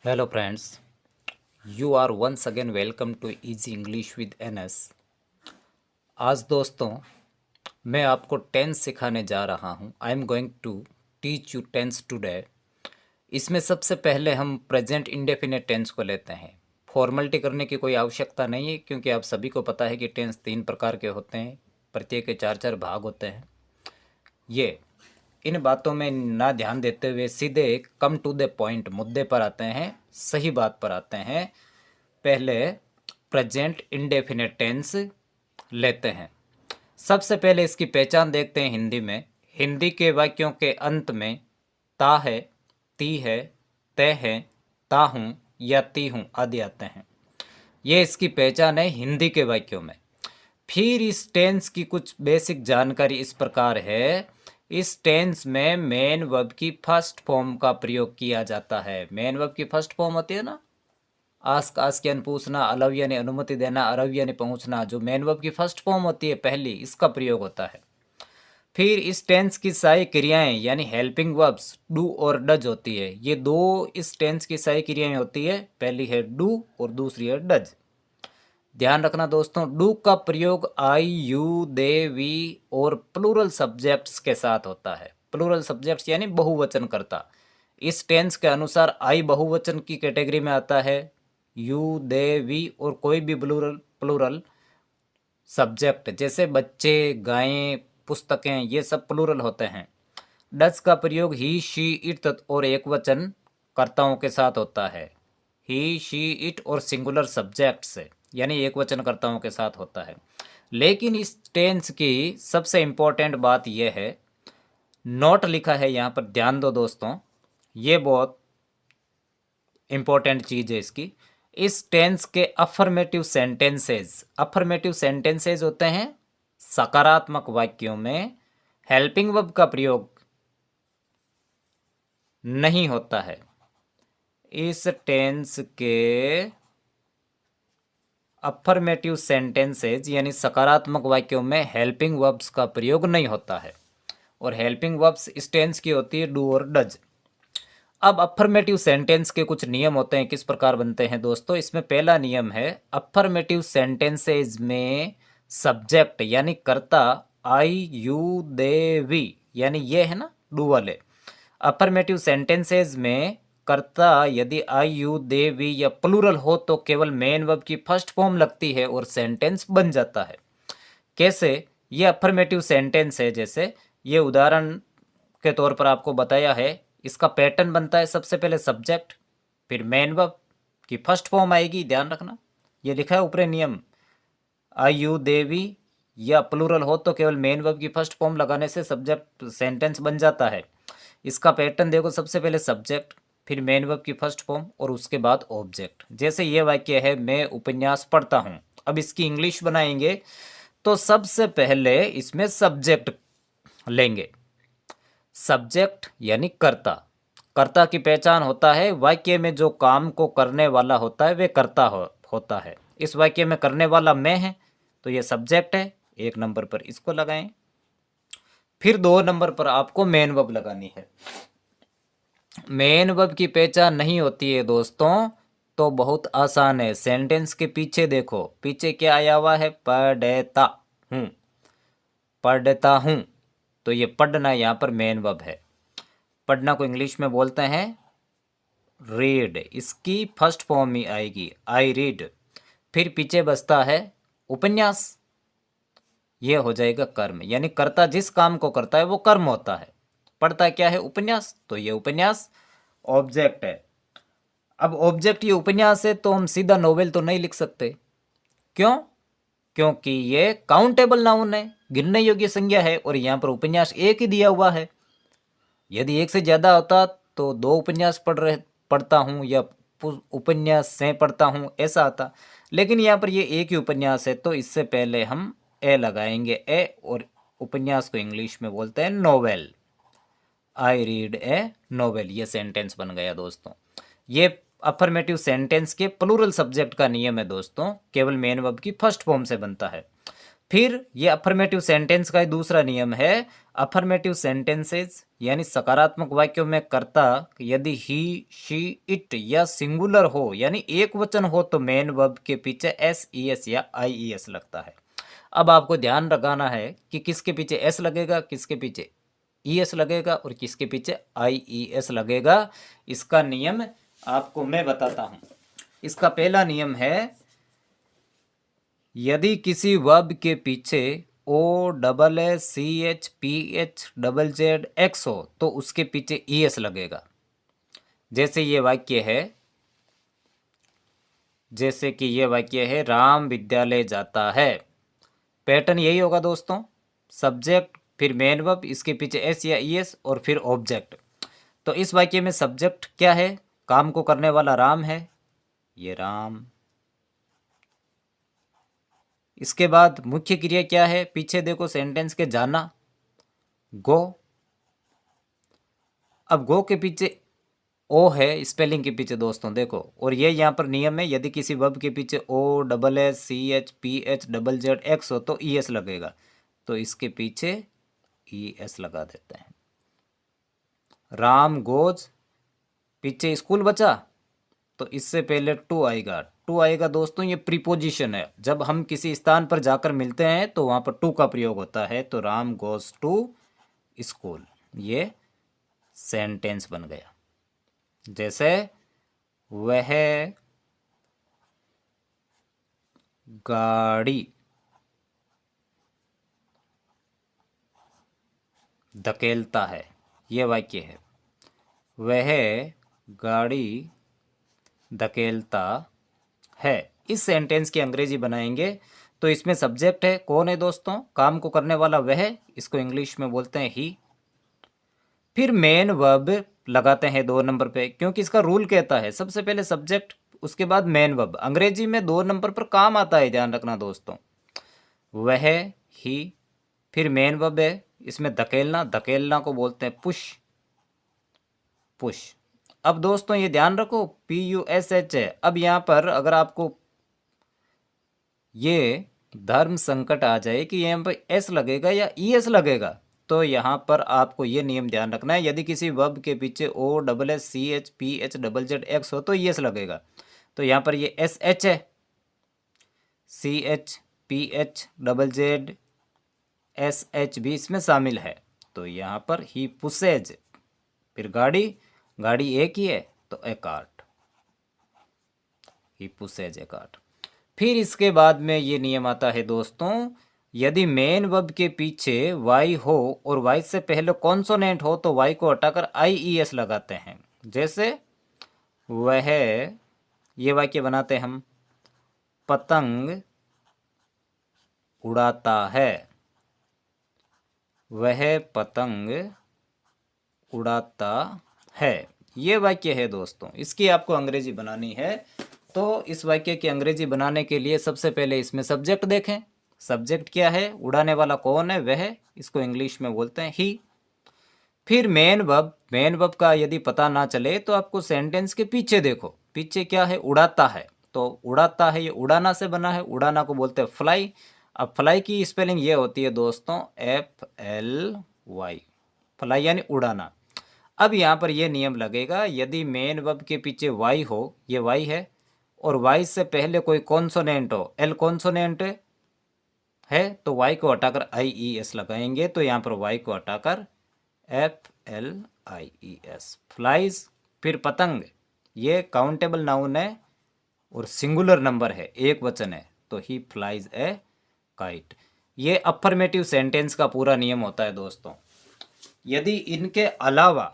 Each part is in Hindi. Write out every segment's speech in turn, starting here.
Hello friends, you are once again welcome to Easy English with NS। आज दोस्तों मैं आपको टेंस सिखाने जा रहा हूँ। I am going to teach you tense today. इसमें सबसे पहले हम प्रेजेंट इंडेफिनिट टेंस को लेते हैं। फॉर्मेलिटी करने की कोई आवश्यकता नहीं है क्योंकि आप सभी को पता है कि टेंस 3 प्रकार के होते हैं, प्रत्येक के 4 भाग होते हैं। ये इन बातों में ना ध्यान देते हुए सीधे कम टू द पॉइंट मुद्दे पर आते हैं, सही बात पर आते हैं। पहले प्रेजेंट इंडेफिनिट टेंस लेते हैं। सबसे पहले इसकी पहचान देखते हैं हिंदी में। हिंदी के वाक्यों के अंत में ता है, ती है, तय है, ता हूँ या ती हूँ आदि आते हैं। ये इसकी पहचान है हिंदी के वाक्यों में। फिर इस टेंस की कुछ बेसिक जानकारी इस प्रकार है। इस टेंस में मेन वर्ब की फर्स्ट फॉर्म का प्रयोग किया जाता है। मेन वर्ब की फर्स्ट फॉर्म होती है ना, आस्क यानी पूछना, अलाउ यानी अनुमति देना, अरव यानी पहुंचना। जो मेन वर्ब की फर्स्ट फॉर्म होती है पहली, इसका प्रयोग होता है। फिर इस टेंस की सारी क्रियाएं यानी हेल्पिंग वर्ब्स डू और डज होती है। ये दो इस टेंस की सारी क्रियाएं होती है, पहली है डू और दूसरी है डज। ध्यान रखना दोस्तों, डू का प्रयोग आई, यू, दे, वी और प्लूरल सब्जेक्ट्स के साथ होता है। प्लूरल सब्जेक्ट्स यानी बहुवचन करता। इस टेंस के अनुसार आई बहुवचन की कैटेगरी में आता है, यू, दे, वी और कोई भी प्लूरल प्लूरल सब्जेक्ट जैसे बच्चे, गायें, पुस्तकें, ये सब प्लूरल होते हैं। डज का प्रयोग ही, शी, इट और एक वचन कर्ताओं के साथ होता है। ही, शी, इट और सिंगुलर सब्जेक्ट से यानी एक वचन कर्ताओं के साथ होता है। लेकिन इस टेंस की सबसे इम्पोर्टेंट बात यह है, नोट लिखा है यहाँ पर, ध्यान दो दोस्तों, ये बहुत इम्पोर्टेंट चीज़ है इसकी। इस टेंस के अफर्मेटिव सेंटेंसेज होते हैं सकारात्मक वाक्यों में हेल्पिंग वर्ब का प्रयोग नहीं होता है। इस टेंस के अफर्मेटिव सेंटेंसेज यानी सकारात्मक वाक्यों में हेल्पिंग वर्ब्स का प्रयोग नहीं होता है। और हेल्पिंग वर्ब्स इस टेंस की होती है डू और डज। अब अफर्मेटिव सेंटेंस के कुछ नियम होते हैं, किस प्रकार बनते हैं दोस्तों। इसमें पहला नियम है, अफर्मेटिव सेंटेंसेज में सब्जेक्ट यानी कर्ता आई, यू, दे, वी यानी ये है ना डू वाले। अफर्मेटिव सेंटेंसेज में कर्ता यदि आई, यू, दे, वी या प्लूरल हो तो केवल मेन वर्ब की फर्स्ट फॉर्म लगती है और सेंटेंस बन जाता है। कैसे? ये अफर्मेटिव सेंटेंस है, जैसे ये उदाहरण के तौर पर आपको बताया है। इसका पैटर्न बनता है, सबसे पहले सब्जेक्ट, फिर मेन वर्ब की फर्स्ट फॉर्म आएगी। ध्यान रखना, ये लिखा है ऊपर नियम, आई, यू, दे, वी या प्लूरल हो तो केवल मेन वर्ब की फर्स्ट फॉर्म लगाने से सब्जेक्ट सेंटेंस बन जाता है। इसका पैटर्न देखो, सबसे पहले सब्जेक्ट, फिर मेन वर्ब की फर्स्ट फॉर्म और उसके बाद ऑब्जेक्ट। जैसे ये वाक्य है, मैं उपन्यास पढ़ता हूँ। अब इसकी इंग्लिश बनाएंगे तो सबसे पहले इसमें सब्जेक्ट लेंगे। सब्जेक्ट यानी कर्ता। कर्ता की पहचान होता है, वाक्य में जो काम को करने वाला होता है वे कर्ता होता है। इस वाक्य में करने वाला मैं है तो ये सब्जेक्ट है, 1 नंबर पर इसको लगाएं। फिर 2 नंबर पर आपको मेन वर्ब लगानी है। मेन वर्ब की पहचान नहीं होती है दोस्तों तो बहुत आसान है। सेंटेंस के पीछे देखो, पीछे क्या आया हुआ है, पढ़ता हूँ। पढ़ता हूँ तो ये पढ़ना यहाँ पर मेन वर्ब है। पढ़ना को इंग्लिश में बोलते हैं रीड, इसकी फर्स्ट फॉर्म ही आएगी आई रीड। फिर पीछे बचता है उपन्यास, ये हो जाएगा कर्म, यानी कर्ता जिस काम को करता है वो कर्म होता है। पढ़ता क्या है, उपन्यास, तो ये उपन्यास ऑब्जेक्ट है। अब ऑब्जेक्ट ये उपन्यास है तो हम सीधा नोवेल तो नहीं लिख सकते। क्यों? क्योंकि ये काउंटेबल नाउन है, गिनने योग्य संज्ञा है और यहाँ पर उपन्यास एक ही दिया हुआ है। यदि एक से ज़्यादा होता तो 2 उपन्यास पढ़ता हूँ या उपन्यास से पढ़ता हूँ ऐसा आता, लेकिन यहाँ पर ये एक ही उपन्यास है तो इससे पहले हम ए लगाएंगे, ए, और उपन्यास को इंग्लिश में बोलते हैं novel. I read A novel, ये सेंटेंस बन गया दोस्तों। ये अफर्मेटिव सेंटेंस के प्लूरल सब्जेक्ट का नियम है दोस्तों, केवल मेन वर्ब की फर्स्ट फॉर्म से बनता है। फिर ये अफर्मेटिव सेंटेंस का ही दूसरा नियम है, अफर्मेटिव सेंटेंसेस यानी सकारात्मक वाक्यों में कर्ता यदि ही, शी, इट या सिंगुलर हो यानी एक वचन हो तो मेन वर्ब के पीछे एस ई एस या आई ई एस लगता है। अब आपको ध्यान रखना है कि किसके पीछे एस लगेगा, किसके पीछे ई एस लगेगा और किसके पीछे आई ई एस लगेगा। इसका नियम आपको मैं बताता हूं। इसका पहला नियम है, यदि किसी वर्ब के पीछे O double S C H P H double Z X हो तो उसके पीछे ई एस लगेगा। जैसे ये वाक्य है, जैसे कि ये वाक्य है, राम विद्यालय जाता है। पैटर्न यही होगा दोस्तों, सब्जेक्ट फिर मेन वर्ब, इसके पीछे एस या ई एस और फिर ऑब्जेक्ट। तो इस वाक्य में सब्जेक्ट क्या है, काम को करने वाला राम है, ये राम। इसके बाद मुख्य क्रिया क्या है, पीछे देखो सेंटेंस के जाना, गो। अब गो के पीछे ओ है स्पेलिंग के पीछे दोस्तों देखो, और ये यहाँ पर नियम है, यदि किसी वर्ब के पीछे O double S C H P H double Z X हो तो ई एस लगेगा, तो इसके पीछे ई एस लगा देते हैं। राम गोज, पीछे स्कूल बचा तो इससे पहले टू आएगा। टू आएगा दोस्तों, ये प्रीपोजिशन है, जब हम किसी स्थान पर जाकर मिलते हैं तो वहाँ पर टू का प्रयोग होता है। तो राम गोज टू स्कूल, ये सेंटेंस बन गया। जैसे वह गाड़ी धकेलता है, ये वाक्य है, वह गाड़ी धकेलता है। इस सेंटेंस की अंग्रेजी बनाएंगे तो इसमें सब्जेक्ट है, कौन है दोस्तों, काम को करने वाला वह, इसको इंग्लिश में बोलते हैं ही। फिर मेन वर्ब लगाते हैं 2 नंबर पे, क्योंकि इसका रूल कहता है सबसे पहले सब्जेक्ट उसके बाद मेन वर्ब। अंग्रेजी में 2 नंबर पर काम आता है, ध्यान रखना दोस्तों। वह, ही, फिर मेन वर्ब है, इसमें धकेलना, धकेलना को बोलते हैं पुश, पुश। अब दोस्तों ये ध्यान रखो, पी यू एस एच है। अब यहाँ पर अगर आपको ये धर्म संकट आ जाए कि यहाँ पर एस लगेगा या ई एस लगेगा, तो यहाँ पर आपको ये नियम ध्यान रखना है, यदि किसी वर्ब के पीछे O double S C H P H double Z X हो तो ई एस लगेगा। तो यहाँ पर ये एस एच है, C H P H double Z S H भी इसमें शामिल है। तो यहाँ पर ही पुसेज, फिर गाड़ी, गाड़ी एक ही है तो ए कार्ट, ही पुसेज ए कार्ट। फिर इसके बाद में ये नियम आता है दोस्तों, यदि मेन वर्ब के पीछे वाई हो और वाई से पहले कॉन्सोनेंट हो तो वाई को हटाकर आई ई एस लगाते हैं। जैसे वह, ये वाक्य बनाते हैं हम, पतंग उड़ाता है, वह पतंग उड़ाता है, ये वाक्य है दोस्तों। इसकी आपको अंग्रेजी बनानी है, तो इस वाक्य की अंग्रेजी बनाने के लिए सबसे पहले इसमें सब्जेक्ट देखें, सब्जेक्ट क्या है, उड़ाने वाला कौन है, वह, इसको इंग्लिश में बोलते हैं ही। फिर मेन वर्ब, मेन वर्ब का यदि पता ना चले तो आपको सेंटेंस के पीछे देखो, पीछे क्या है, उड़ाता है, तो उड़ाता है ये उड़ाना से बना है, उड़ाना को बोलते हैं फ्लाई। अब फ्लाई की स्पेलिंग ये होती है दोस्तों एफ एल वाई, फ्लाई यानी उड़ाना। अब यहाँ पर ये नियम लगेगा, यदि मेन वर्ब के पीछे वाई हो, ये वाई है, और वाई से पहले कोई कॉन्सोनेंट हो, एल कॉन्सोनेंट है, तो वाई को हटाकर आई ई एस लगाएंगे। तो यहाँ पर वाई को हटाकर F L I E S, flies. फिर पतंग, ये काउंटेबल नाउन है और सिंगुलर नंबर है, एक वचन है, तो ही फ्लाइज ए काइट। ये अफर्मेटिव सेंटेंस का पूरा नियम होता है दोस्तों। यदि इनके अलावा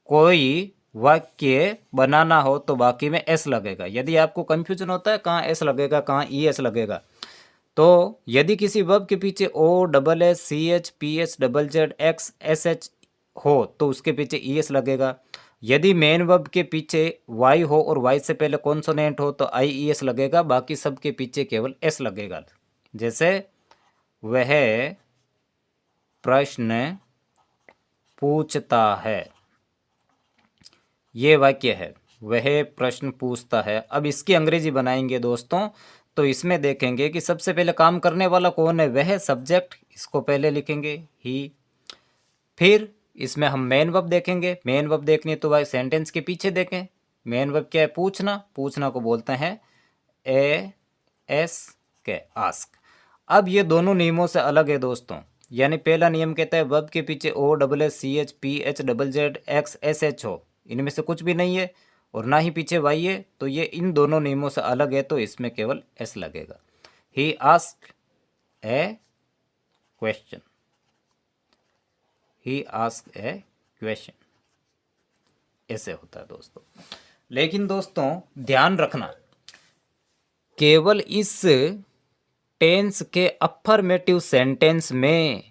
कोई वाक्य बनाना हो तो बाकी में एस लगेगा। यदि आपको कंफ्यूजन होता है कहाँ एस लगेगा कहाँ ई एस लगेगा, तो यदि किसी वर्ब के पीछे O double S C H P H double Z X S H हो तो उसके पीछे ई एस लगेगा। यदि मेन वर्ब के पीछे वाई हो और वाई से पहले कॉन्सोनेंट हो तो आई ई एस लगेगा, बाकी सब के पीछे केवल एस लगेगा। जैसे वह प्रश्न पूछता है, ये वाक्य है, वह प्रश्न पूछता है। अब इसकी अंग्रेजी बनाएंगे दोस्तों तो इसमें देखेंगे कि सबसे पहले काम करने वाला कौन है, वह सब्जेक्ट, इसको पहले लिखेंगे ही। फिर इसमें हम मेन वर्ब देखेंगे, मेन वर्ब देखनी है तो भाई सेंटेंस के पीछे देखें। मेन वर्ब क्या है, पूछना, पूछना को बोलते हैं ए एस के आस्क। अब ये दोनों नियमों से अलग है दोस्तों, यानी पहला नियम कहता है वर्ब के पीछे O double S C H P H double Z X S H हो, इनमें से कुछ भी नहीं है, और ना ही पीछे वाई है, तो ये इन दोनों नियमों से अलग है, तो इसमें केवल एस लगेगा। He asked A question, he asked A question, ऐसे होता है दोस्तों। लेकिन दोस्तों ध्यान रखना, केवल इस टेंस के अफर्मेटिव सेंटेंस में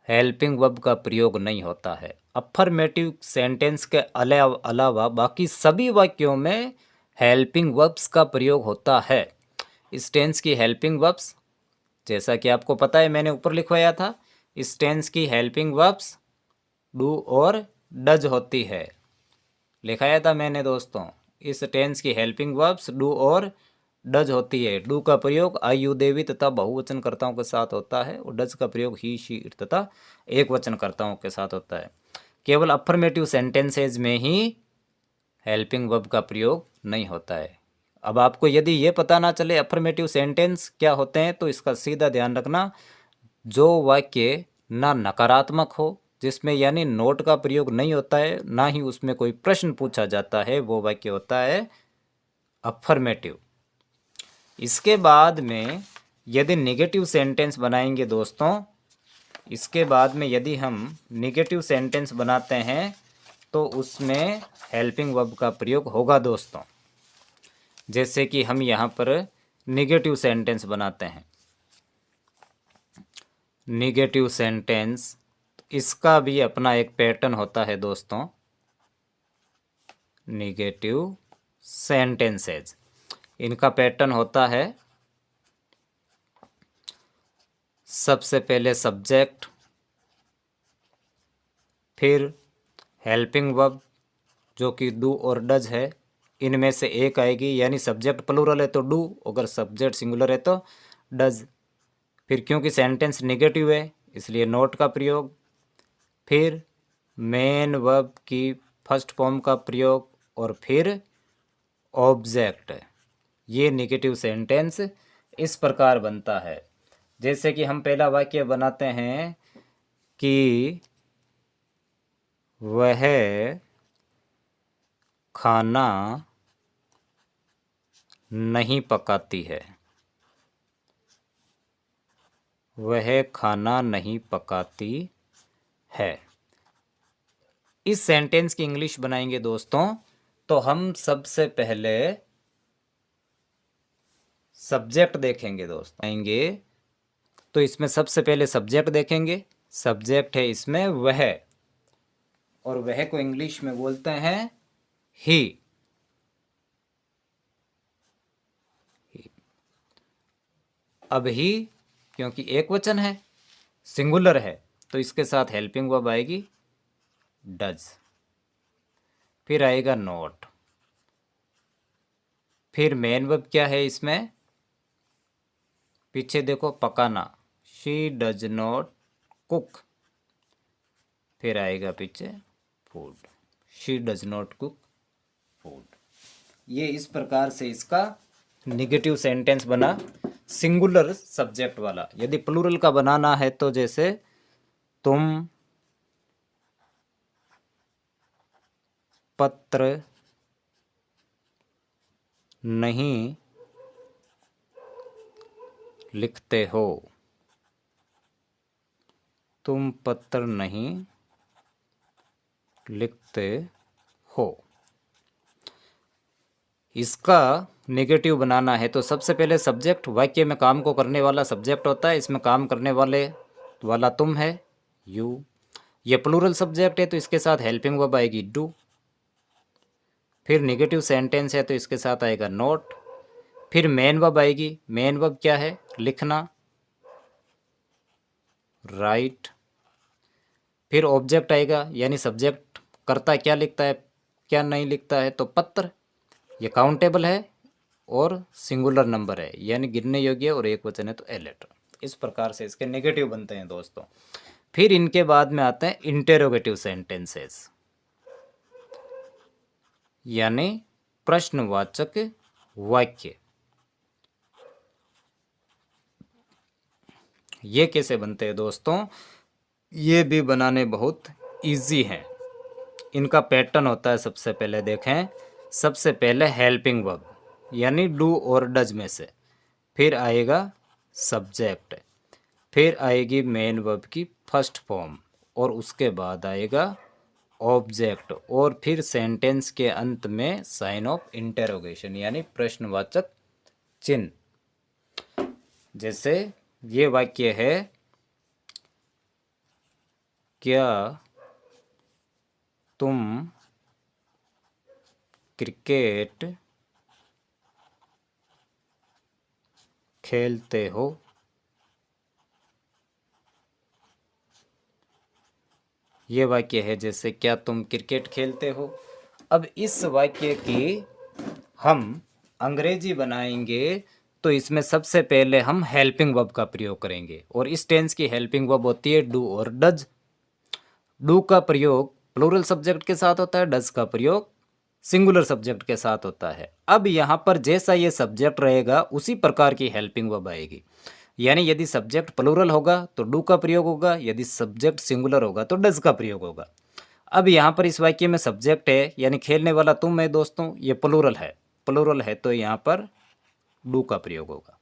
हेल्पिंग वर्ब का प्रयोग नहीं होता है। अफर्मेटिव सेंटेंस के अलावा बाकी सभी वाक्यों में हेल्पिंग वर्ब्स का प्रयोग होता है। इस टेंस की हेल्पिंग वर्ब्स, जैसा कि आपको पता है मैंने ऊपर लिखवाया था, इस टेंस की हेल्पिंग वर्ब्स डू और डज होती है, लिखाया था मैंने दोस्तों। इस टेंस की हेल्पिंग वर्ब्स डू और डज होती है। डू का प्रयोग आई यू देवी तथा बहुवचनकर्ताओं के साथ होता है, और डज का प्रयोग ही शी इट तथा एक वचनकर्ताओं के साथ होता है। केवल अफर्मेटिव सेंटेंसेज में ही हेल्पिंग वर्ब का प्रयोग नहीं होता है। अब आपको यदि ये पता ना चले अफर्मेटिव सेंटेंस क्या होते हैं, तो इसका सीधा ध्यान रखना, जो वाक्य ना नकारात्मक हो, जिसमें यानी नोट का प्रयोग नहीं होता है, ना ही उसमें कोई प्रश्न पूछा जाता है, वो वाक्य होता है अफर्मेटिव। इसके बाद में यदि नेगेटिव सेंटेंस बनाएंगे दोस्तों, इसके बाद में यदि हम नेगेटिव सेंटेंस बनाते हैं तो उसमें हेल्पिंग वर्ब का प्रयोग होगा दोस्तों। जैसे कि हम यहाँ पर नेगेटिव सेंटेंस बनाते हैं, नेगेटिव सेंटेंस, इसका भी अपना एक पैटर्न होता है दोस्तों। नेगेटिव सेंटेंसेज, इनका पैटर्न होता है, सबसे पहले सब्जेक्ट, फिर हेल्पिंग वर्ब जो कि डू और डज है, इनमें से एक आएगी, यानी सब्जेक्ट प्लूरल है तो डू, अगर सब्जेक्ट सिंगुलर है तो डज। फिर क्योंकि सेंटेंस नेगेटिव है इसलिए नोट का प्रयोग, फिर मेन वर्ब की फर्स्ट फॉर्म का प्रयोग, और फिर ऑब्जेक्ट। ये नेगेटिव सेंटेंस इस प्रकार बनता है। जैसे कि हम पहला वाक्य बनाते हैं कि वह खाना नहीं पकाती है, वह खाना नहीं पकाती है। इस सेंटेंस की इंग्लिश बनाएंगे दोस्तों, तो हम सबसे पहले सब्जेक्ट देखेंगे दोस्तों, आएंगे तो इसमें सबसे पहले सब्जेक्ट देखेंगे। सब्जेक्ट है इसमें वह, और वह को इंग्लिश में बोलते हैं ही। अब ही क्योंकि एक वचन है, सिंगुलर है, तो इसके साथ हेल्पिंग वर्ब आएगी डज, फिर आएगा नोट, फिर मेन वर्ब क्या है इसमें, पीछे देखो पकाना, शी डज नॉट कुक, फिर आएगा पीछे food, she does not cook food. ये इस प्रकार से इसका निगेटिव सेंटेंस बना, सिंगुलर सब्जेक्ट वाला। यदि प्लूरल का बनाना है तो जैसे तुम पत्र नहीं लिखते हो, तुम पत्र नहीं लिखते हो। इसका नेगेटिव बनाना है तो सबसे पहले सब्जेक्ट, वाक्य में काम को करने वाला सब्जेक्ट होता है, इसमें काम करने वाला तुम है, यू। ये प्लूरल सब्जेक्ट है तो इसके साथ हेल्पिंग वर्ब आएगी डू, फिर नेगेटिव सेंटेंस है तो इसके साथ आएगा नोट, फिर मेन वर्ब आएगी। मेन वर्ब क्या है, लिखना, राइट, फिर ऑब्जेक्ट आएगा, यानी सब्जेक्ट करता क्या लिखता है क्या नहीं लिखता है, तो पत्र, ये काउंटेबल है, और सिंगुलर नंबर है यानी गिनने योग्य है और एक वचन है तो ए लेटर। इस प्रकार से इसके नेगेटिव बनते हैं दोस्तों। फिर इनके बाद में आते हैं इंटेरोगेटिव सेंटेंसेस यानी प्रश्नवाचक वाक्य। ये कैसे बनते हैं दोस्तों? ये भी बनाने बहुत इजी हैं। इनका पैटर्न होता है, सबसे पहले देखें, सबसे पहले हेल्पिंग वर्ब यानी डू और डज में से, फिर आएगा सब्जेक्ट, फिर आएगी मेन वर्ब की फर्स्ट फॉर्म और उसके बाद आएगा ऑब्जेक्ट और फिर सेंटेंस के अंत में साइन ऑफ इंटेरोगेशन यानी प्रश्नवाचक चिन्ह। जैसे ये वाक्य है, क्या तुम क्रिकेट खेलते हो? ये वाक्य है जैसे क्या तुम क्रिकेट खेलते हो। अब इस वाक्य की हम अंग्रेजी बनाएंगे तो इसमें सबसे पहले हम हेल्पिंग वर्ब का प्रयोग करेंगे और इस टेंस की हेल्पिंग वर्ब होती है डू और डज। डू का प्रयोग प्लूरल सब्जेक्ट के साथ होता है, डज का प्रयोग सिंगुलर सब्जेक्ट के साथ होता है। अब यहाँ पर जैसा ये सब्जेक्ट रहेगा उसी प्रकार की हेल्पिंग वर्ब आएगी, यानी यदि सब्जेक्ट प्लूरल होगा तो डू का प्रयोग होगा, यदि सब्जेक्ट सिंगुलर होगा तो डज का प्रयोग होगा। अब यहाँ पर इस वाक्य में सब्जेक्ट है यानी खेलने वाला तुम है दोस्तों, ये प्लूरल है तो यहाँ पर डू का प्रयोग होगा।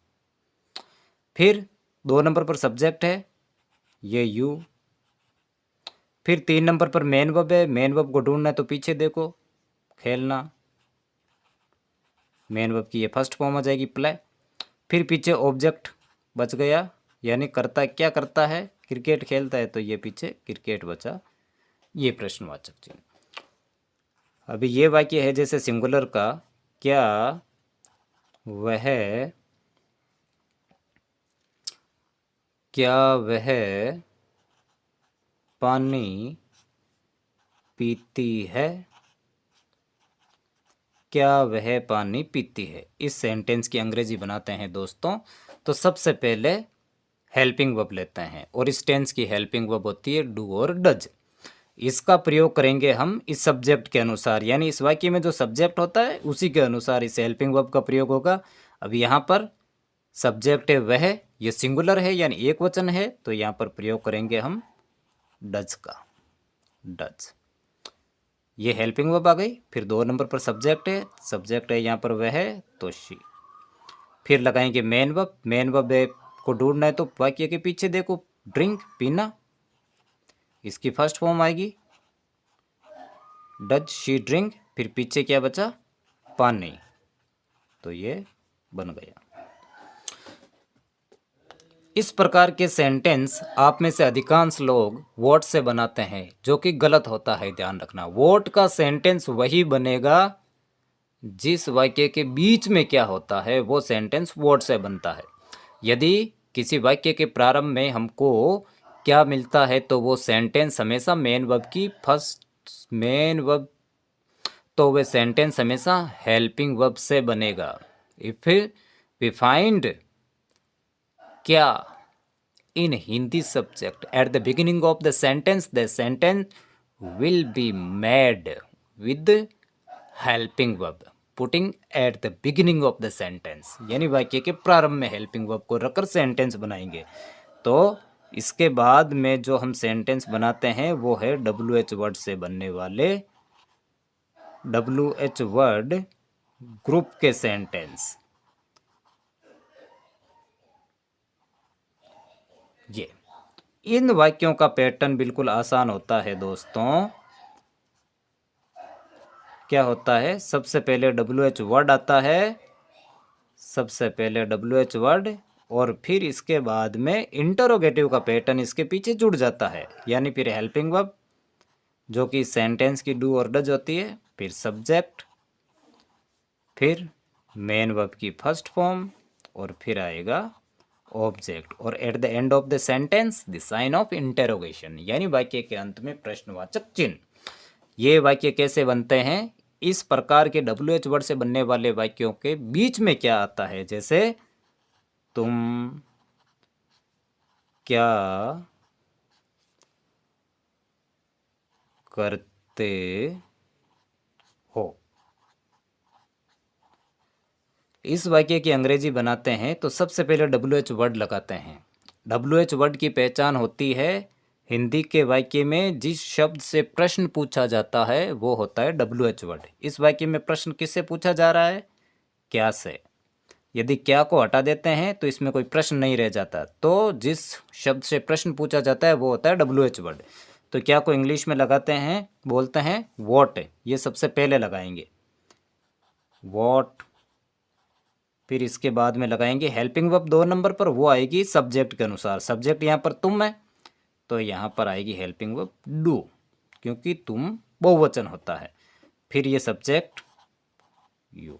फिर 2 नंबर पर सब्जेक्ट है ये यू, फिर 3 नंबर पर मेन वर्ब है, मेन वर्ब को ढूंढना है तो पीछे देखो खेलना, मेन वर्ब की ये फर्स्ट फॉर्म हो जाएगी प्ले, फिर पीछे ऑब्जेक्ट बच गया यानी करता क्या करता है, क्रिकेट खेलता है तो ये पीछे क्रिकेट बचा, ये प्रश्नवाचक चिन्ह। अभी ये वाक्य है जैसे सिंगुलर का, क्या वह पानी पीती है? क्या वह पानी पीती है? इस सेंटेंस की अंग्रेजी बनाते हैं दोस्तों तो सबसे पहले हेल्पिंग वर्ब लेते हैं और इस टेंस की हेल्पिंग वर्ब होती है डू और डज। इसका प्रयोग करेंगे हम इस सब्जेक्ट के अनुसार, यानी इस वाक्य में जो सब्जेक्ट होता है उसी के अनुसार इस हेल्पिंग वर्ब का प्रयोग होगा। अब यहाँ पर सब्जेक्ट है वह, ये सिंगुलर है यानी एक वचन है तो यहाँ पर प्रयोग करेंगे हम डज का, डज। ये हेल्पिंग वर्ब आ गई। फिर 2 नंबर पर सब्जेक्ट है यहाँ पर वह है तो शी, फिर लगाएंगे मेन वर्ब, मेन वर्ब को ढूंढना है तो वाक्य के पीछे देखो ड्रिंक पीना, इसकी फर्स्ट फॉर्म आएगी डज शी ड्रिंक, फिर पीछे क्या बचा पानी, तो ये बन गया। इस प्रकार के सेंटेंस आप में से अधिकांश लोग वोट से बनाते हैं जो कि गलत होता है, ध्यान रखना। वोट का सेंटेंस वही बनेगा जिस वाक्य के बीच में क्या होता है वो सेंटेंस वोट से बनता है। यदि किसी वाक्य के प्रारंभ में हमको क्या मिलता है तो वो सेंटेंस हमेशा मेन वर्ब की फर्स्ट मेन वर्ब, तो वे सेंटेंस हमेशा हेल्पिंग वर्ब से बनेगा। इफ वी फाइंड क्या in Hindi subject at the beginning of the sentence will be made with helping verb putting at the beginning of the sentence, यानी वाक्य के प्रारंभ में हेल्पिंग वर्ब को रखकर सेंटेंस बनाएंगे। तो इसके बाद में जो हम सेंटेंस बनाते हैं वो है WH वर्ड से बनने वाले WH वर्ड ग्रुप के सेंटेंस। ये इन वाक्यों का पैटर्न बिल्कुल आसान होता है दोस्तों। क्या होता है, सबसे पहले WH वर्ड आता है, सबसे पहले WH वर्ड और फिर इसके बाद में इंटरोगेटिव का पैटर्न इसके पीछे जुड़ जाता है, यानी फिर हेल्पिंग वर्ब जो कि सेंटेंस की डू और डज होती है, फिर सब्जेक्ट, फिर मेन वर्ब की फर्स्ट फॉर्म और फिर आएगा ऑब्जेक्ट और at the end of the sentence the sign of interrogation, यानी वाक्य के अंत में प्रश्नवाचक चिन्ह। ये वाक्य कैसे बनते हैं, इस प्रकार के WH वर्ड से बनने वाले वाक्यों के बीच में क्या आता है, जैसे तुम क्या करते हो। इस वाक्य की अंग्रेजी बनाते हैं तो सबसे पहले WH वर्ड लगाते हैं। WH वर्ड की पहचान होती है हिंदी के वाक्य में जिस शब्द से प्रश्न पूछा जाता है वो होता है WH वर्ड। इस वाक्य में प्रश्न किससे पूछा जा रहा है? क्या से। यदि क्या को हटा देते हैं तो इसमें कोई प्रश्न नहीं रह जाता, तो जिस शब्द से प्रश्न पूछा जाता है वो होता है WH वर्ड। तो क्या को इंग्लिश में लगाते हैं, बोलते हैं वॉट, ये सबसे पहले लगाएंगे वॉट। फिर इसके बाद में लगाएंगे हेल्पिंग वर्ब 2 नंबर पर, वो आएगी सब्जेक्ट के अनुसार। सब्जेक्ट यहाँ पर तुम है तो यहाँ पर आएगी हेल्पिंग वर्ब डू, क्योंकि तुम बहुवचन होता है। फिर ये सब्जेक्ट यू।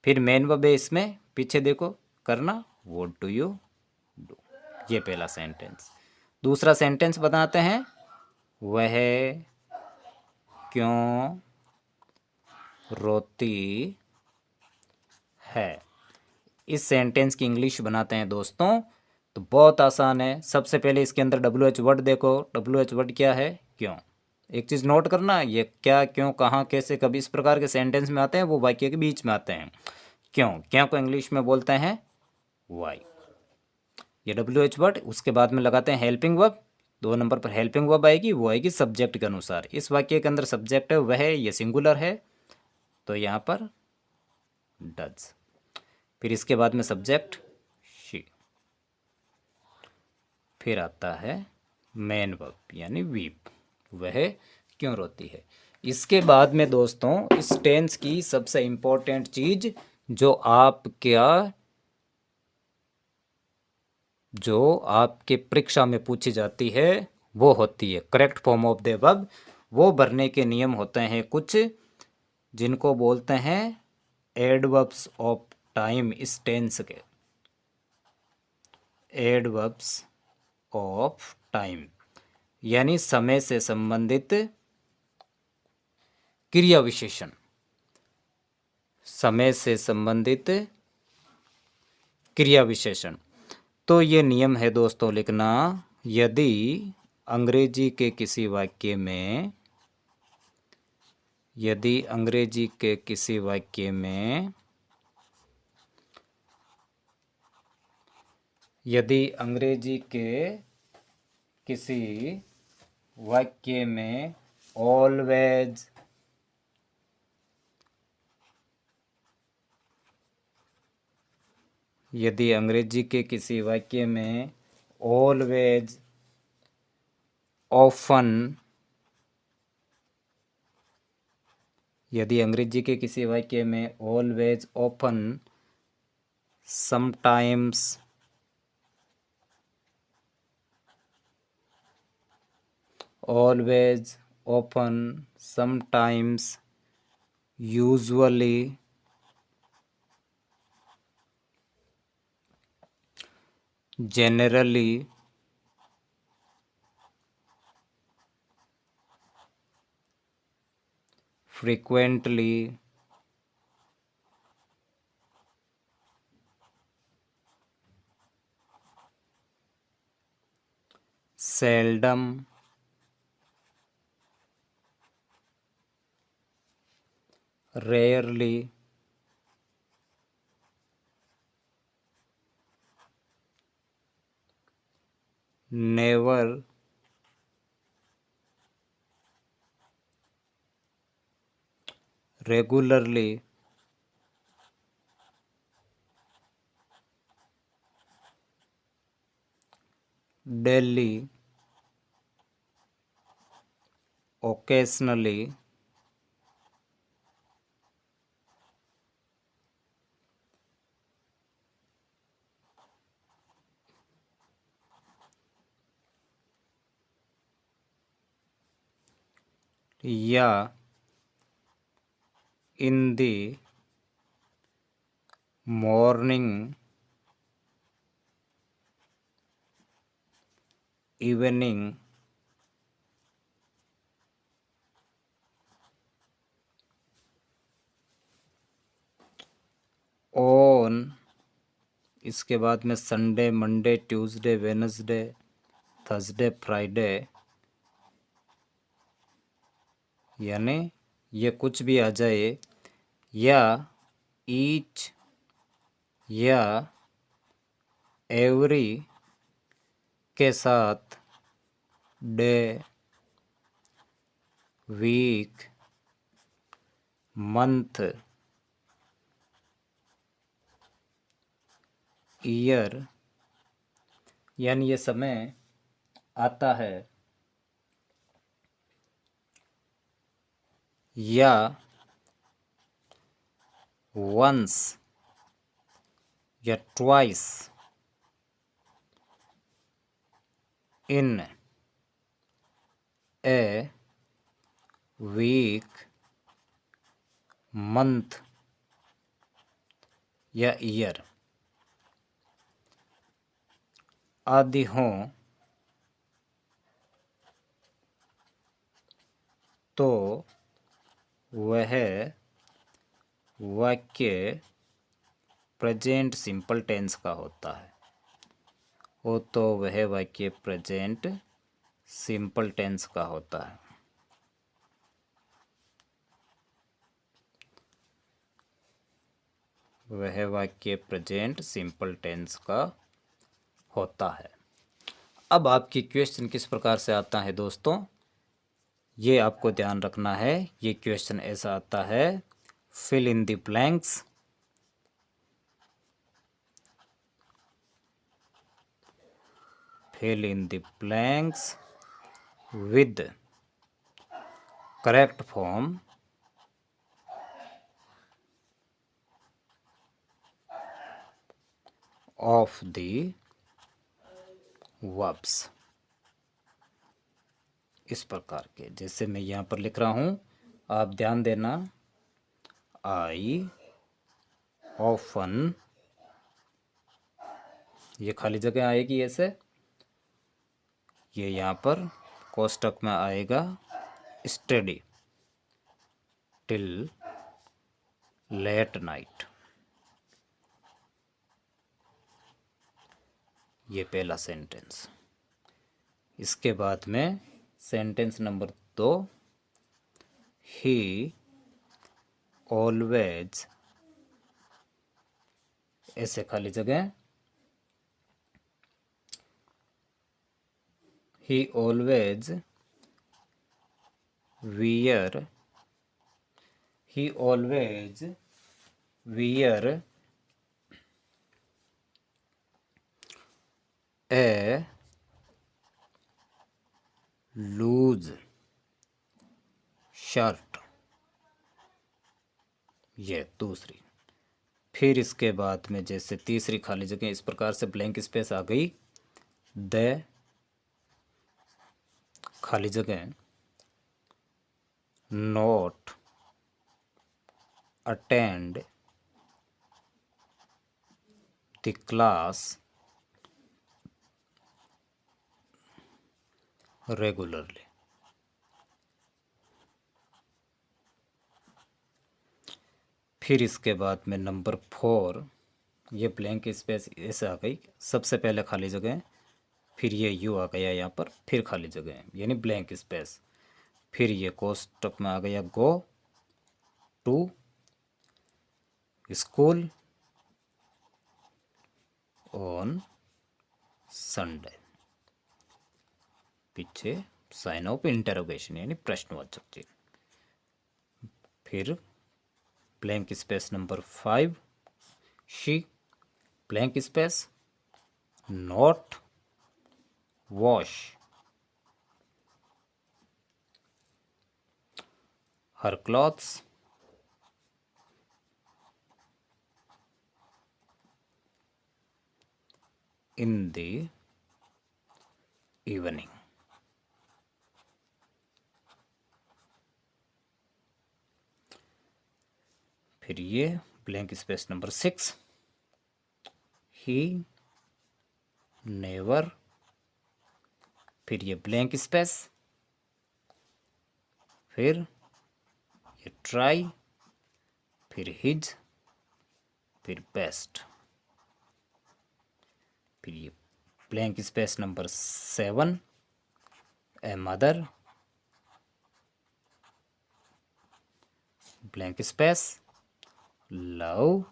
फिर मेन वर्ब है इसमें, पीछे देखो करना, व्हाट डू यू डू। ये पहला सेंटेंस। दूसरा सेंटेंस बताते हैं, वह क्यों रोती है। इस सेंटेंस की इंग्लिश बनाते हैं दोस्तों, तो बहुत आसान है। सबसे पहले इसके अंदर WH वर्ड देखो। WH वर्ड क्या है? क्यों। एक चीज़ नोट करना, ये क्या, क्यों, कहाँ, कैसे, कभी इस प्रकार के सेंटेंस में आते हैं, वो वाक्य के बीच में आते हैं। क्यों, क्या को इंग्लिश में बोलते हैं वाई। ये WH वर्ड। उसके बाद में लगाते हैं हेल्पिंग वर्ब। 2 नंबर पर हेल्पिंग वर्ब आएगी, वो आएगी सब्जेक्ट के अनुसार। इस वाक्य के अंदर सब्जेक्ट है वह, ये सिंगुलर है तो यहाँ पर डज। फिर इसके बाद में सब्जेक्ट शी। फिर आता है मेन वर्ब यानी वीप, वह क्यों रोती है। इसके बाद में दोस्तों इस टेंस की सबसे इम्पोर्टेंट चीज जो आपके परीक्षा में पूछी जाती है वो होती है correct form of the verb. वो भरने के नियम होते हैं कुछ, जिनको बोलते हैं एडवर्ब्स ऑफ टाइम। इस टेंस के एडवर्ब्स ऑफ टाइम यानी समय से संबंधित क्रिया विशेषण। समय से संबंधित क्रिया विशेषण। तो ये नियम है दोस्तों लिखना, यदि अंग्रेजी के किसी वाक्य में यदि अंग्रेजी के किसी वाक्य में यदि अंग्रेजी के किसी वाक्य में ऑलवेज यदि अंग्रेजी के किसी वाक्य में ऑलवेज, ऑफन, यदि अंग्रेजी के किसी वाक्य में always, often, sometimes, always, often, sometimes, usually, generally, frequently, seldom, rarely, never, regularly, daily, occasionally, या in the morning, evening, इसके बाद में Sunday, Monday, Tuesday, Wednesday, Thursday, Friday, यानी ये कुछ भी आ जाए, या ईच या एवरी के साथ डे, वीक, मंथ, ईयर, यानी ये समय आता है, या वंस या twice in a week, month या ईयर आदि हों तो वह वाक्य प्रेजेंट सिंपल टेंस का होता है। हो तो वह वाक्य प्रेजेंट सिंपल टेंस का होता है। वह वाक्य प्रेजेंट सिंपल टेंस का होता है। अब आपकी क्वेश्चन किस प्रकार से आता है दोस्तों, ये आपको ध्यान रखना है। ये क्वेश्चन ऐसा आता है, fill in the blanks, fill in the blanks with correct form of the verbs। इस प्रकार के, जैसे मैं यहाँ पर लिख रहा हूँ, आप ध्यान देना। आई ऑफन, ये खाली जगह आएगी ऐसे, ये यहाँ पर कोष्टक में आएगा स्टडी टिल लेट नाइट। ये पहला सेंटेंस। इसके बाद में सेंटेंस नंबर 2, ही ऑलवेज, ऐसे खाली जगह, he always wear, he always wear a loose shirt. ये दूसरी। फिर इसके बाद में जैसे तीसरी खाली जगह, इस प्रकार से ब्लैंक स्पेस आ गई। द खाली जगह not attend the class regularly. फिर इसके बाद में नंबर 4, ये ब्लैंक स्पेस ऐसे आ गई, सबसे पहले खाली जगह, फिर ये यू आ गया यहाँ पर, फिर खाली जगह यानी ब्लैंक स्पेस, फिर ये कोष्टक में आ गया go to school on Sunday, पीछे साइन ऑफ इंटरोगेशन यानी प्रश्नवाचक चिन्ह। फिर blank space number 5, she blank space not wash her clothes in the evening। फिर ये blank space number 6, he never, फिर ये ब्लैंक स्पेस, फिर ये ट्राई, फिर हिज, फिर बेस्ट। फिर ये blank space number 7, a mother, blank space love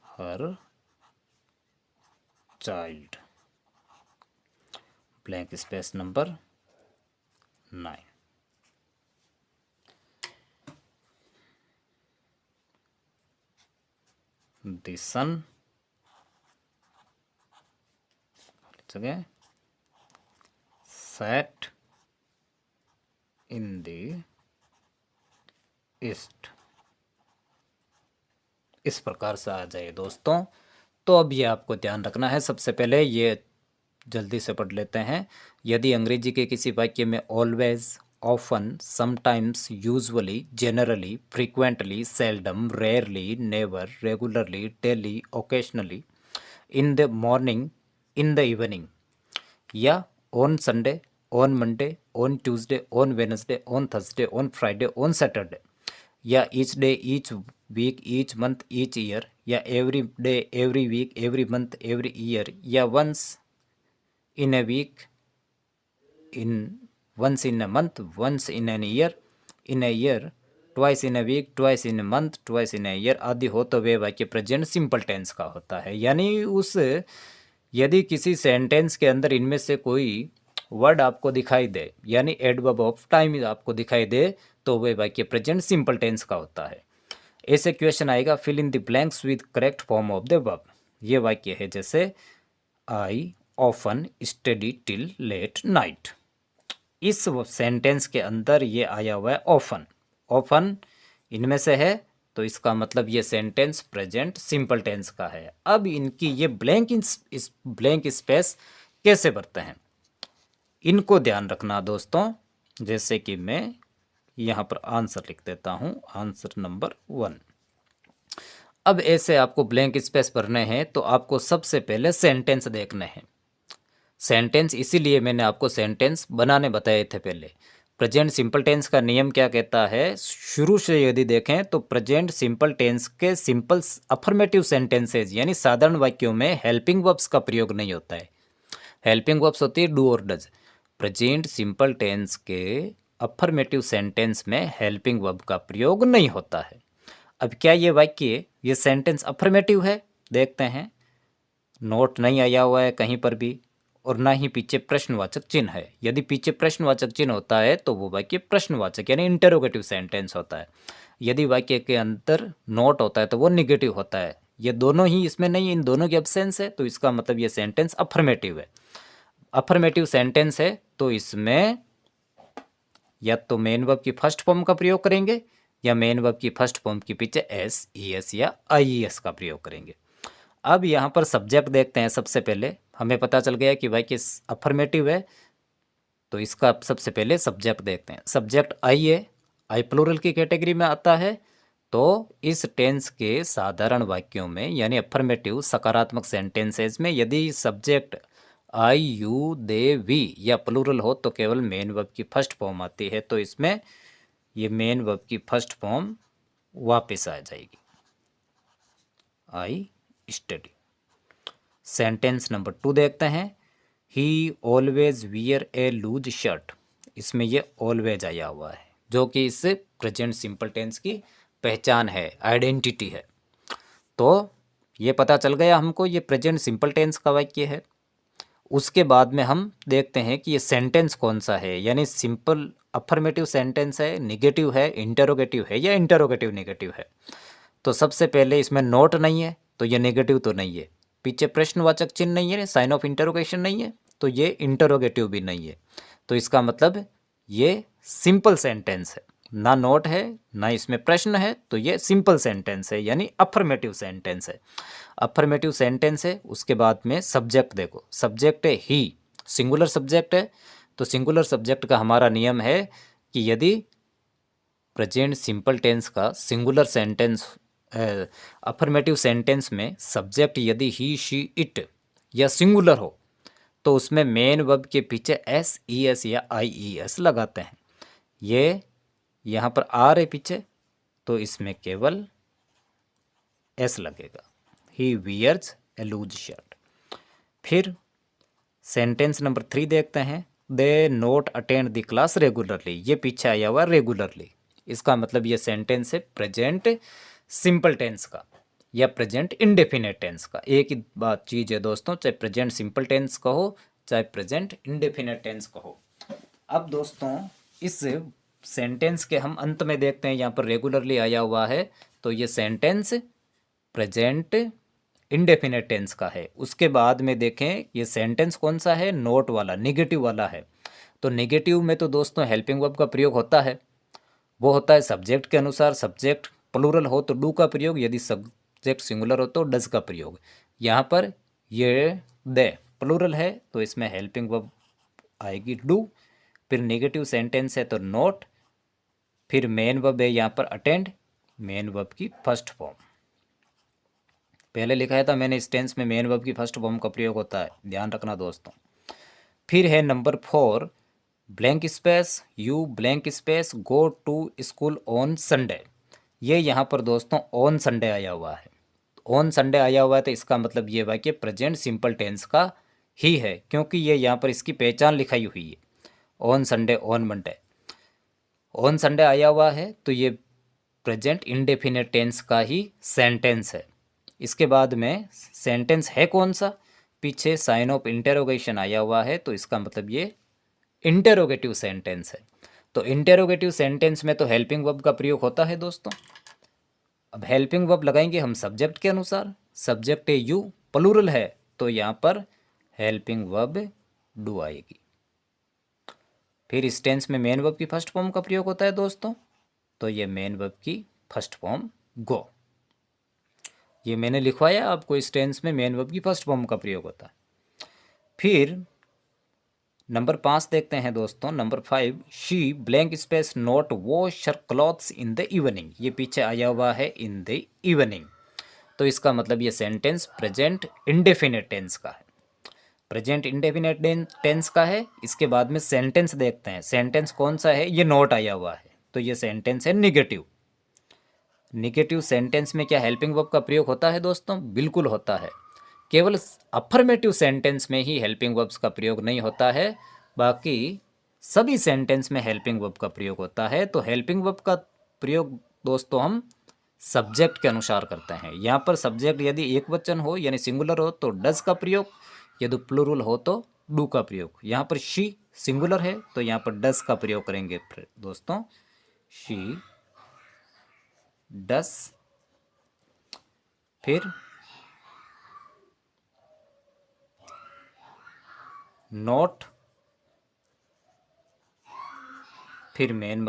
her child, blank space number 9। The sun जगह set in the east। इस प्रकार से आ जाए दोस्तों। तो अब ये आपको ध्यान रखना है। सबसे पहले ये जल्दी से पढ़ लेते हैं। यदि अंग्रेजी के किसी वाक्य में always, often, sometimes, usually, generally, frequently, seldom, rarely, never, regularly, daily, occasionally, in the morning, in the evening, या on Sunday, on Monday, on Tuesday, on Wednesday, on Thursday, on Friday, on Saturday, या each day, each week, each month, each year, या every day, every week, every month, every year, या once in a week, in once in a month, once in an year, in a year, twice in a week, twice in a month, twice in a year आदि हो तो वे वाक्य प्रेजेंट सिंपल टेंस का होता है। यानी उस यदि किसी सेंटेंस के अंदर इनमें से कोई वर्ड आपको दिखाई दे, यानी एडवर्ब ऑफ टाइम आपको दिखाई दे, तो वह वाक्य प्रेजेंट सिंपल टेंस का होता है। ऐसे क्वेश्चन आएगा, fill in the blanks with correct form of the verb. ये वाक्य है जैसे I often study till late night. इस सेंटेंस के अंदर ये आया हुआ है ऑफन। ऑफन इनमें से है तो इसका मतलब ये सेंटेंस प्रेजेंट सिंपल टेंस का है। अब इनकी ये ब्लैंक स्पेस कैसे भरते हैं, इनको ध्यान रखना दोस्तों। जैसे कि मैं यहाँ पर आंसर लिख देता हूँ, आंसर नंबर 1। अब ऐसे आपको ब्लैंक स्पेस भरने हैं तो आपको सबसे पहले सेंटेंस देखने हैं। सेंटेंस इसीलिए मैंने आपको सेंटेंस बनाने बताए थे पहले। प्रेजेंट सिंपल टेंस का नियम क्या कहता है, शुरू से यदि देखें तो प्रेजेंट सिंपल टेंस के सिंपल अफर्मेटिव सेंटेंसेज यानी साधारण वाक्यों में हेल्पिंग वर्ब्स का प्रयोग नहीं होता है। हेल्पिंग वर्ब्स होती है डू और डज। प्रेजेंट सिंपल टेंस के अफर्मेटिव सेंटेंस में हेल्पिंग वर्ब का प्रयोग नहीं होता है। अब क्या ये वाक्य, ये सेंटेंस अफर्मेटिव है? देखते हैं। नोट नहीं आया हुआ है कहीं पर भी, और ना ही पीछे प्रश्नवाचक चिन्ह है। यदि पीछे प्रश्नवाचक चिन्ह होता है तो वो वाक्य प्रश्नवाचक यानी इंटरोगेटिव सेंटेंस होता है। यदि वाक्य के अंदर नोट होता है तो वो निगेटिव होता है। ये दोनों ही इसमें नहीं, इन दोनों की एब्सेंस है, तो इसका मतलब ये सेंटेंस अफर्मेटिव है। अफर्मेटिव सेंटेंस है तो इसमें या तो मेन वर्ब की फर्स्ट फॉर्म का प्रयोग करेंगे या मेन वर्ब की फर्स्ट फॉर्म के पीछे एस, ई एस या आई ई एस का प्रयोग करेंगे। अब यहाँ पर सब्जेक्ट देखते हैं। सबसे पहले हमें पता चल गया कि वाक्य अफर्मेटिव है, तो इसका सबसे पहले सब्जेक्ट देखते हैं। सब्जेक्ट आई है, आई प्लूरल की कैटेगरी में आता है। तो इस टेंस के साधारण वाक्यों में यानी अफर्मेटिव सकारात्मक सेंटेंसेस में यदि subject I, you, they, we या प्लूरल हो तो केवल मेन वर्ब की फर्स्ट फॉर्म आती है। तो इसमें ये मेन वर्ब की फर्स्ट फॉर्म वापस आ जाएगी, आई स्टडी। सेंटेंस नंबर 2 देखते हैं। He always wear a loose shirt. इसमें ये ऑलवेज आया हुआ है जो कि इस प्रेजेंट सिंपल टेंस की पहचान है, आइडेंटिटी है। तो ये पता चल गया हमको ये प्रेजेंट सिंपल टेंस का वाक्य है। उसके बाद में हम देखते हैं कि ये सेंटेंस कौन सा है, यानी सिंपल अफर्मेटिव सेंटेंस है, निगेटिव है, इंटरोगेटिव है या इंटरोगेटिव निगेटिव है। तो सबसे पहले इसमें नोट नहीं है तो ये नेगेटिव तो नहीं है, पीछे प्रश्नवाचक चिन्ह नहीं है, साइन ऑफ इंटरोगेशन नहीं है, तो ये इंटरोगेटिव भी नहीं है। तो इसका मतलब ये सिंपल सेंटेंस है, ना नोट है ना इसमें प्रश्न है, तो ये सिंपल सेंटेंस है यानी अफर्मेटिव सेंटेंस है। अफर्मेटिव सेंटेंस है। उसके बाद में सब्जेक्ट देखो, सब्जेक्ट है ही, सिंगुलर सब्जेक्ट है। तो सिंगुलर सब्जेक्ट का हमारा नियम है कि यदि प्रेजेंट सिंपल टेंस का सिंगुलर सेंटेंस अफर्मेटिव सेंटेंस में सब्जेक्ट यदि ही, शी, इट या सिंगुलर हो तो उसमें मेन वर्ब के पीछे एस, ई एस या आई ई एस लगाते हैं। ये यहाँ पर आर है पीछे तो इसमें केवल एस लगेगा। He wears a loose shirt. फिर सेंटेंस नंबर 3 देखते हैं, they not attend the class regularly. ये पीछे आया हुआ रेगुलरली, इसका मतलब ये सेंटेंस है प्रेजेंट सिंपल टेंस का या प्रेजेंट इंडेफिनेट टेंस का। एक ही बात चीज़ है दोस्तों, चाहे प्रेजेंट सिंपल टेंस कहो चाहे प्रेजेंट इंडेफिनेट टेंस कहो। अब दोस्तों इस सेंटेंस के हम अंत में देखते हैं, यहाँ पर रेगुलरली आया हुआ है, तो ये सेंटेंस प्रेजेंट इंडेफिनेट टेंस का है। उसके बाद में देखें ये सेंटेंस कौन सा है, नोट वाला, निगेटिव वाला है। तो निगेटिव में तो दोस्तों हेल्पिंग वर्ब का प्रयोग होता है, वो होता है सब्जेक्ट के अनुसार। सब्जेक्ट प्लूरल हो तो डू का प्रयोग, यदि सब्जेक्ट सिंगुलर हो तो डज का प्रयोग। यहाँ पर ये दे प्लूरल है तो इसमें हेल्पिंग वर्ब आएगी डू। फिर नेगेटिव सेंटेंस है तो नोट। फिर मेन वर्ब है यहाँ पर अटेंड, मेन वर्ब की फर्स्ट फॉर्म। पहले लिखाया था मैंने इस टेंस में मेन वर्ब की फर्स्ट फॉर्म का प्रयोग होता है, ध्यान रखना दोस्तों। फिर है number 4, blank space you blank space go to school on Sunday. ये यहाँ पर दोस्तों ऑन संडे आया हुआ है। ऑन संडे आया हुआ है तो इसका मतलब ये वाक्य प्रेजेंट सिंपल टेंस का ही है, क्योंकि ये यहाँ पर इसकी पहचान लिखाई हुई है, on Sunday on Monday. On Sunday आया हुआ है तो ये प्रेजेंट इंडेफिनेट टेंस का ही सेंटेंस है। इसके बाद में सेंटेंस है कौन सा, पीछे साइन ऑफ इंटेरोगेशन आया हुआ है तो इसका मतलब ये इंटेरोगेटिव सेंटेंस है। तो इंटेरोगेटिव सेंटेंस में तो हेल्पिंग वर्ब का प्रयोग होता है दोस्तों। अब हेल्पिंग वर्ब लगाएंगे हम सब्जेक्ट के अनुसार। सब्जेक्ट यू प्लूरल है तो यहाँ पर हेल्पिंग वर्ब डू आएगी। फिर इस टेंस में मेन वर्ब की फर्स्ट फॉर्म का प्रयोग होता है दोस्तों, तो ये मेन वर्ब की फर्स्ट फॉर्म गो। ये मैंने लिखवाया आपको, इस टेंस में मेन वर्ब की फर्स्ट फॉर्म का प्रयोग होता है। फिर नंबर 5 देखते हैं दोस्तों, number 5, she blank space not wash her clothes in the evening. ये पीछे आया हुआ है इन द इवनिंग, तो इसका मतलब ये सेंटेंस प्रेजेंट इंडेफिनेट टेंस का है। प्रेजेंट इंडेफिनेट टेंस का है। इसके बाद में सेंटेंस देखते हैं, सेंटेंस कौन सा है, ये नोट आया हुआ है तो ये सेंटेंस है निगेटिव। निगेटिव सेंटेंस में क्या हेल्पिंग वर्ब का प्रयोग होता है दोस्तों, बिल्कुल होता है। केवल अफर्मेटिव सेंटेंस में ही हेल्पिंग वर्ब्स का प्रयोग नहीं होता है, बाकी सभी सेंटेंस में हेल्पिंग वर्ब का प्रयोग होता है। तो हेल्पिंग वर्ब का प्रयोग दोस्तों हम सब्जेक्ट के अनुसार करते हैं। यहाँ पर सब्जेक्ट यदि एक वचन हो यानी सिंगुलर हो तो डज का प्रयोग, यदि प्लूरल हो तो डू का प्रयोग। यहाँ पर शी सिंगुलर है तो यहाँ पर डज का प्रयोग करेंगे दोस्तों, शी डस। फिर नॉट, फिर मेन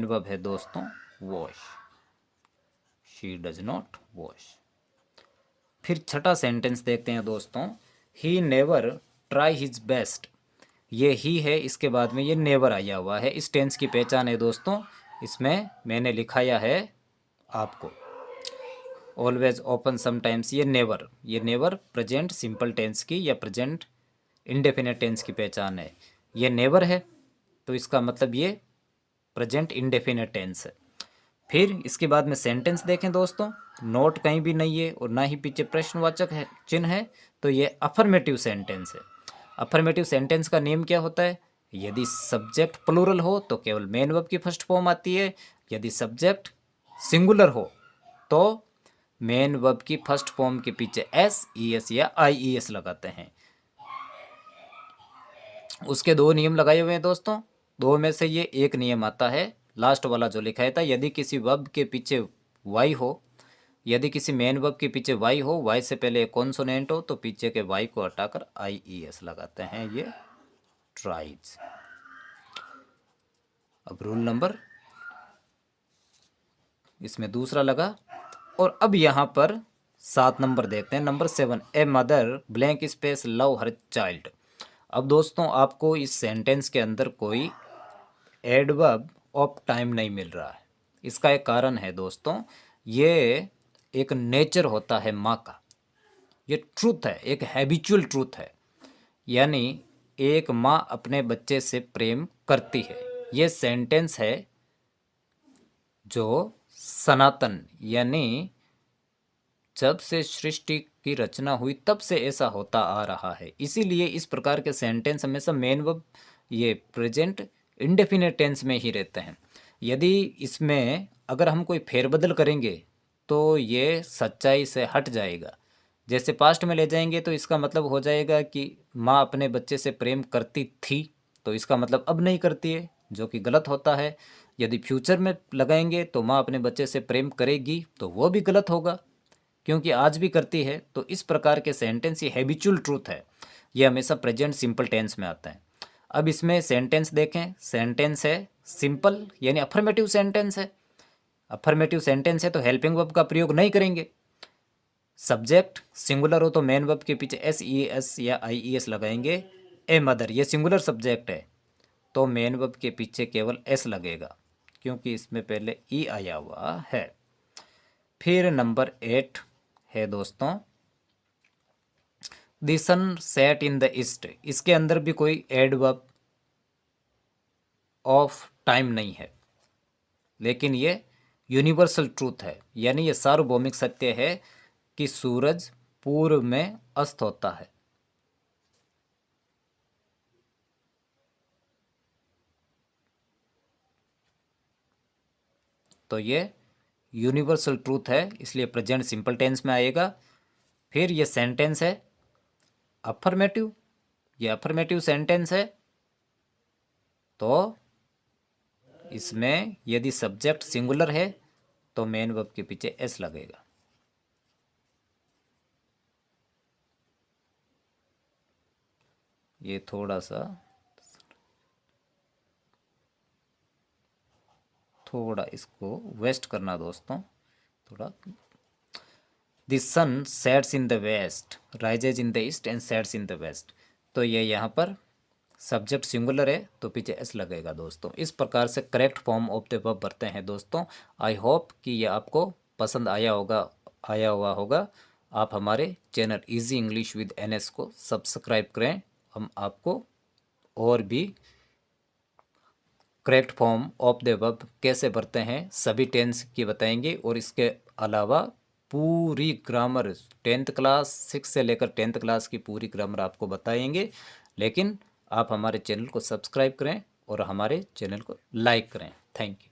वर्ब है दोस्तों wash, she does not wash. फिर छठा सेंटेंस देखते हैं दोस्तों, he never try his best. ये ही है, इसके बाद में ये नेवर आया हुआ है। इस टेंस की पहचान है दोस्तों, इसमें मैंने लिखाया है आपको, ऑलवेज ओपन समटाइम्स। ये नेवर प्रेजेंट सिंपल टेंस की या प्रेजेंट इंडेफिनेट टेंस की पहचान है। ये नेवर है तो इसका मतलब ये प्रेजेंट इंडेफिनेट टेंस है। फिर इसके बाद में सेंटेंस देखें दोस्तों, नोट कहीं भी नहीं है और ना ही पीछे प्रश्नवाचक है चिन्ह है, तो ये अफर्मेटिव सेंटेंस है। अफर्मेटिव सेंटेंस का नियम क्या होता है, यदि सब्जेक्ट प्लूरल हो तो केवल मेन वर्ब की फर्स्ट फॉर्म आती है, यदि सब्जेक्ट सिंगुलर हो तो मेन वर्ब की फर्स्ट फॉर्म के पीछे एस ई एस या आई ई एस लगाते हैं। उसके दो नियम लगाए हुए हैं दोस्तों, दो में से ये एक नियम आता है लास्ट वाला जो लिखा था, यदि किसी वर्ब के पीछे वाई हो, यदि किसी मेन वर्ब के पीछे वाई हो, वाई से पहले एक कॉन्सोनेंट हो, तो पीछे के वाई को हटाकर आई ई एस लगाते हैं, ये ट्राइज। अब रूल नंबर इसमें दूसरा लगा। और अब यहाँ पर 7 नंबर देखते हैं, number 7, a mother blank space love her child. अब दोस्तों आपको इस सेंटेंस के अंदर कोई एडवर्ब ऑफ टाइम नहीं मिल रहा है। इसका एक कारण है दोस्तों, ये एक नेचर होता है माँ का, ये ट्रूथ है, एक हैबिचुअल ट्रूथ है, यानी एक माँ अपने बच्चे से प्रेम करती है। ये सेंटेंस है जो सनातन यानी जब से सृष्टि की रचना हुई तब से ऐसा होता आ रहा है। इसीलिए इस प्रकार के सेंटेंस हमेशा मेन वर्ब ये प्रेजेंट इंडेफिनिट टेंस में ही रहते हैं। यदि इसमें अगर हम कोई फेरबदल करेंगे तो ये सच्चाई से हट जाएगा। जैसे पास्ट में ले जाएंगे तो इसका मतलब हो जाएगा कि माँ अपने बच्चे से प्रेम करती थी, तो इसका मतलब अब नहीं करती है, जो कि गलत होता है। यदि फ्यूचर में लगाएंगे तो माँ अपने बच्चे से प्रेम करेगी, तो वो भी गलत होगा, क्योंकि आज भी करती है। तो इस प्रकार के सेंटेंस ये हैबिचुअल ट्रूथ है, ये हमेशा प्रेजेंट सिंपल टेंस में आता है। अब इसमें सेंटेंस देखें, सेंटेंस है सिंपल यानी अफर्मेटिव सेंटेंस है। अफर्मेटिव सेंटेंस है तो हेल्पिंग वर्ब का प्रयोग नहीं करेंगे। सब्जेक्ट सिंगुलर हो तो मेन वर्ब के पीछे एस ई एस या आई ई एस लगाएंगे। ए मदर ये सिंगुलर सब्जेक्ट है तो मेन वर्ब के पीछे केवल एस लगेगा, क्योंकि इसमें पहले ई आया हुआ है। फिर नंबर 8 है दोस्तों, the sun set in the east. इसके अंदर भी कोई एडवर्ब ऑफ टाइम नहीं है, लेकिन ये यूनिवर्सल ट्रूथ है, यानी ये सार्वभौमिक सत्य है कि सूरज पूर्व में अस्त होता है। तो ये यूनिवर्सल ट्रूथ है, इसलिए प्रेजेंट सिंपल टेंस में आएगा। फिर ये सेंटेंस है अफर्मेटिव, ये अफर्मेटिव सेंटेंस है, तो इसमें यदि सब्जेक्ट सिंगुलर है तो मेन वर्ब के पीछे एस लगेगा। ये थोड़ा इसको वेस्ट करना दोस्तों, थोड़ा। The sun sets in the west, rises in the east and sets in the west. तो ये यहाँ पर सब्जेक्ट सिंगुलर है तो पीछे एस लगेगा दोस्तों। इस प्रकार से correct form of the verb बढ़ते हैं दोस्तों। आई होप कि ये आपको पसंद आया हुआ होगा। आप हमारे channel easy English with NS को सब्सक्राइब करें। हम आपको और भी correct form of the verb कैसे बढ़ते हैं सभी टेंस की बताएंगे, और इसके अलावा पूरी ग्रामर 10th क्लास 6 से लेकर 10th क्लास की पूरी ग्रामर आपको बताएंगे। लेकिन आप हमारे चैनल को सब्सक्राइब करें और हमारे चैनल को लाइक करें। Thank you.